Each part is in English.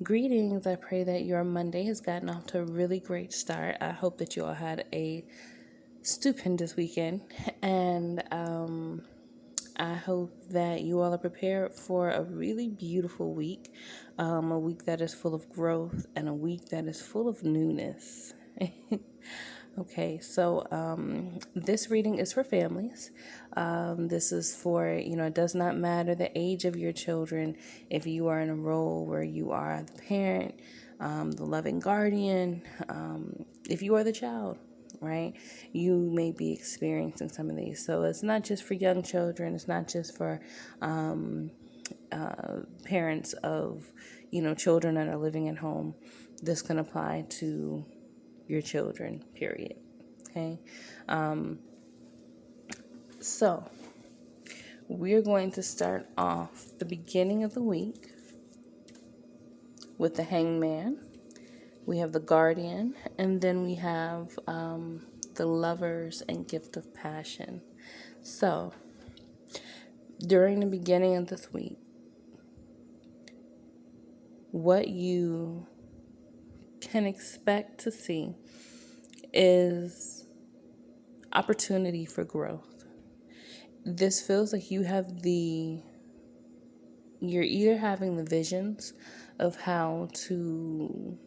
Greetings. I pray that your Monday has gotten off to a really great start. I hope that you all had a stupendous weekend, and I hope that you all are prepared for a really beautiful week, a week that is full of growth and a week that is full of newness. Okay, so this reading is for families. This is for, it does not matter the age of your children. If you are in a role where you are the parent, the loving guardian, if you are the child, right, you may be experiencing some of these. So it's not just for young children, it's not just for parents of, children that are living at home. This can apply to your children, period. Okay. So we're going to start off the beginning of the week with the hangman. We have the guardian, and then we have the lovers and gift of passion. So during the beginning of this week, what you can expect to see is opportunity for growth. This feels like you're either having the visions of how to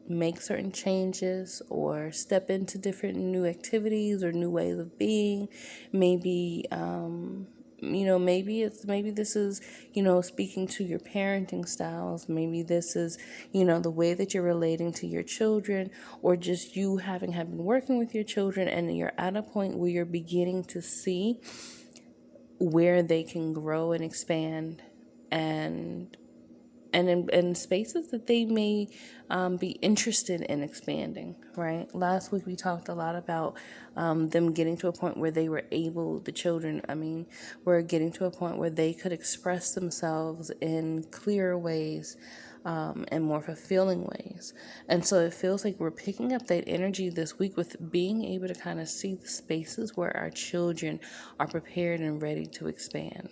make certain changes or step into different new activities or new ways of being. Maybe maybe this is, speaking to your parenting styles. Maybe this is, the way that you're relating to your children, or just you have been working with your children and you're at a point where you're beginning to see where they can grow and expand, and in spaces that they may be interested in expanding, right? Last week we talked a lot about them getting to a point where the children, were getting to a point where they could express themselves in clearer ways, and more fulfilling ways. And so it feels like we're picking up that energy this week with being able to kind of see the spaces where our children are prepared and ready to expand.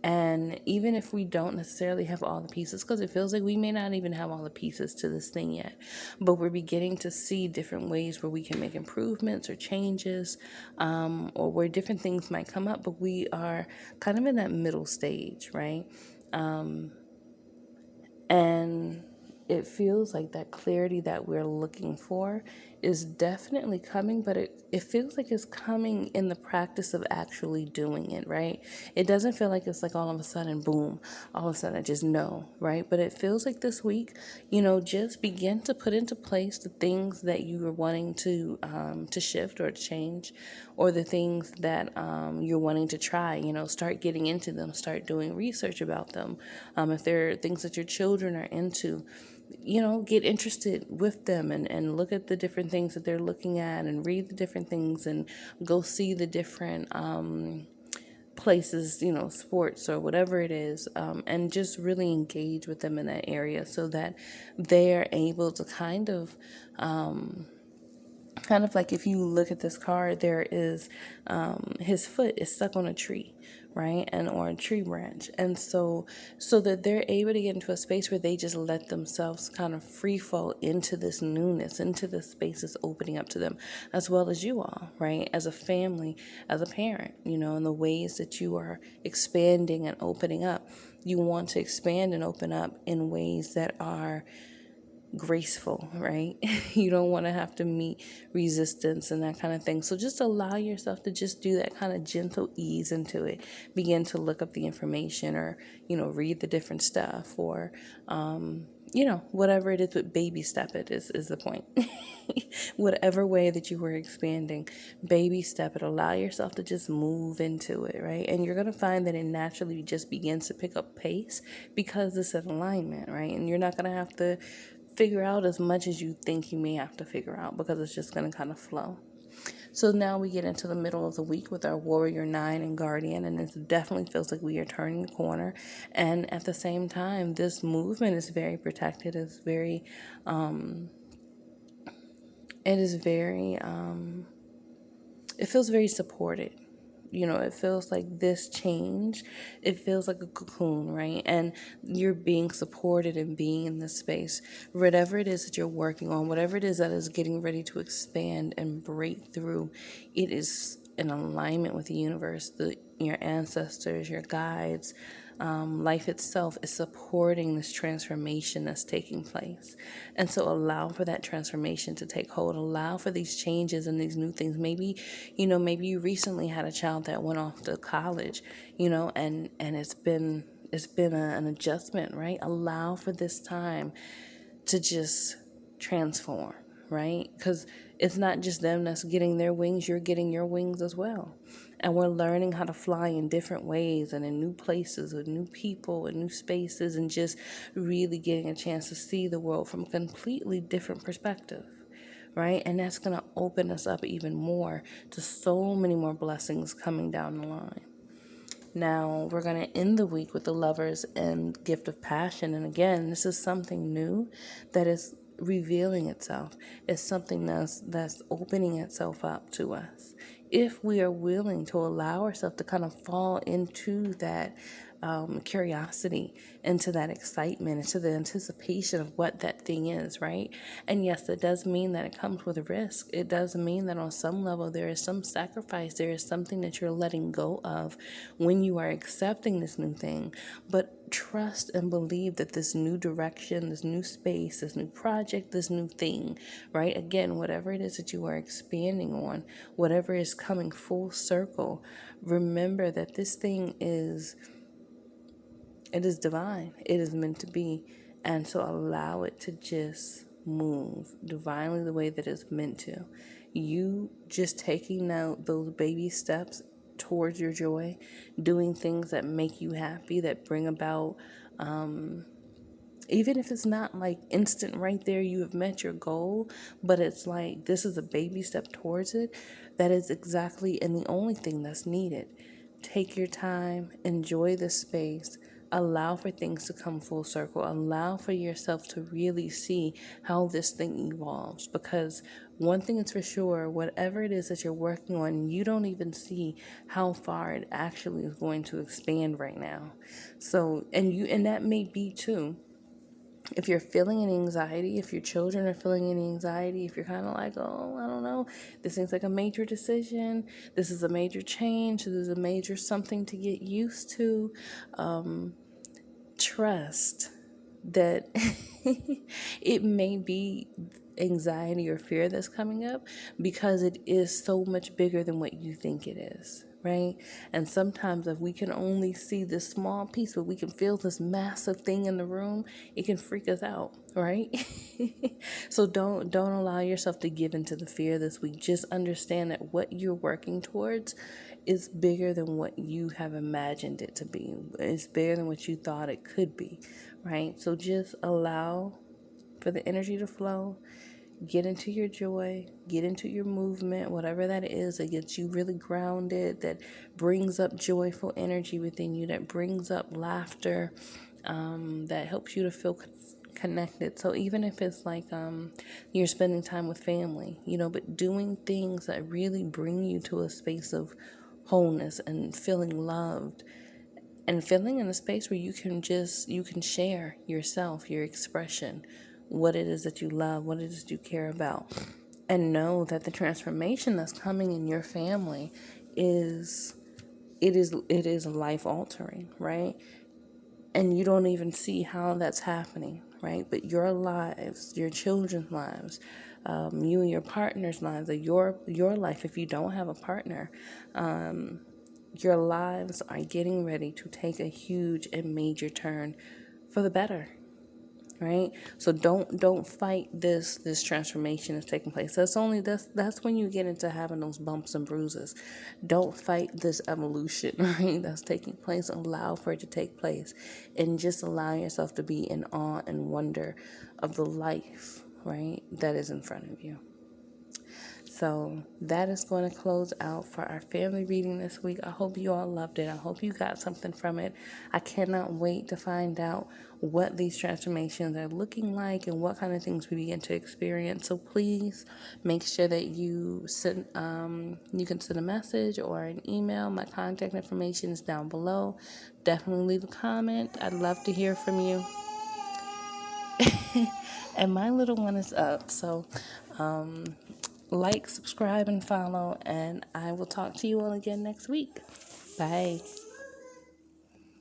And even if we don't necessarily have all the pieces, because it feels like we may not even have all the pieces to this thing yet, but we're beginning to see different ways where we can make improvements or changes, or where different things might come up, but we are kind of in that middle stage, right? And it feels like that clarity that we're looking for is definitely coming, but it feels like it's coming in the practice of actually doing it, right? It doesn't feel like it's like all of a sudden, boom, all of a sudden I just know, right? But it feels like this week, just begin to put into place the things that you are wanting to shift or change, or the things that you're wanting to try. Start getting into them, start doing research about them. If there are things that your children are into, get interested with them, and look at the different things that they're looking at, and read the different things, and go see the different places, sports or whatever it is, and just really engage with them in that area so that they're able to kind of like, if you look at this card, there is his foot is stuck on a tree, right, and or a tree branch, and so that they're able to get into a space where they just let themselves kind of free fall into this newness, into the spaces opening up to them, as well as you all, right, as a family, as a parent, in the ways that you are expanding and opening up. You want to expand and open up in ways that are graceful, right? You don't want to have to meet resistance and that kind of thing. So just allow yourself to just do that kind of gentle ease into it. Begin to look up the information, or, read the different stuff, or, whatever it is, but baby step it is the point. Whatever way that you were expanding, baby step it. Allow yourself to just move into it, right? And you're going to find that it naturally just begins to pick up pace because it's in alignment, right? And you're not going to have to figure out as much as you think you may have to figure out, because it's just going to kind of flow. So now we get into the middle of the week with our Warrior 9 and Guardian, and it definitely feels like we are turning the corner. And at the same time, this movement is very protected. It's very, it is very, it feels very supported. it feels like this change, it feels like a cocoon, right? And you're being supported and being in this space. Whatever it is that you're working on, whatever it is that is getting ready to expand and break through, it is in alignment with the universe, your ancestors, your guides. Life itself is supporting this transformation that's taking place. And so allow for that transformation to take hold. Allow for these changes and these new things. Maybe you recently had a child that went off to college, and it's been an adjustment, right? Allow for this time to just transform, right? Because it's not just them that's getting their wings, you're getting your wings as well. And we're learning how to fly in different ways and in new places with new people and new spaces, and just really getting a chance to see the world from a completely different perspective, right? And that's going to open us up even more to so many more blessings coming down the line. Now, we're going to end the week with the Lovers and Gift of Passion. And again, this is something new that is revealing itself. It's something that's opening itself up to us. If we are willing to allow ourselves to kind of fall into that curiosity, into that excitement, into the anticipation of what that thing is, right? And yes, it does mean that it comes with a risk. It does mean that on some level there is some sacrifice, there is something that you're letting go of when you are accepting this new thing. But trust and believe that this new direction, this new space, this new project, this new thing, right? Again, whatever it is that you are expanding on, whatever is coming full circle, remember that this thing it is divine. It is meant to be. And so allow it to just move divinely the way that it's meant to. You just taking now those baby steps towards your joy, doing things that make you happy, that bring about, even if it's not like instant right there, you have met your goal, but it's like this is a baby step towards it. That is exactly and the only thing that's needed. Take your time, enjoy the space, allow for things to come full circle, allow for yourself to really see how this thing evolves. Because one thing is for sure, whatever it is that you're working on, you don't even see how far it actually is going to expand right now. So, and that may be too, if you're feeling any anxiety, if your children are feeling any anxiety, if you're kind of like, oh, I don't know, this seems like a major decision, this is a major change, this is a major something to get used to, trust that it may be anxiety or fear that's coming up because it is so much bigger than what you think it is, right? And sometimes if we can only see this small piece, but we can feel this massive thing in the room, it can freak us out, right? So don't allow yourself to give into the fear this week. Just understand that what you're working towards is bigger than what you have imagined it to be. It's bigger than what you thought it could be, right? So just allow for the energy to flow. Get into your joy, get into your movement, whatever that is that gets you really grounded, that brings up joyful energy within you, that brings up laughter, that helps you to feel connected. So even if it's like you're spending time with family, but doing things that really bring you to a space of wholeness and feeling loved, and feeling in a space where you can share yourself, your expression, what it is that you love, what it is that you care about, and know that the transformation that's coming in your family is it is life altering, right? And you don't even see how that's happening, right? But your lives, your children's lives, you and your partner's lives, or your life if you don't have a partner, your lives are getting ready to take a huge and major turn for the better, right? So don't fight this transformation that's taking place. That's when you get into having those bumps and bruises. Don't fight this evolution, right? That's taking place. Allow for it to take place, and just allow yourself to be in awe and wonder of the life, right, that is in front of you. So that is going to close out for our family reading this week. I hope you all loved it. I hope you got something from it. I cannot wait to find out what these transformations are looking like and what kind of things we begin to experience. So please make sure that you send you can send a message or an email. My contact information is down below. Definitely leave a comment. I'd love to hear from you. And my little one is up, so like, subscribe, and follow, and I will talk to you all again next week. Bye.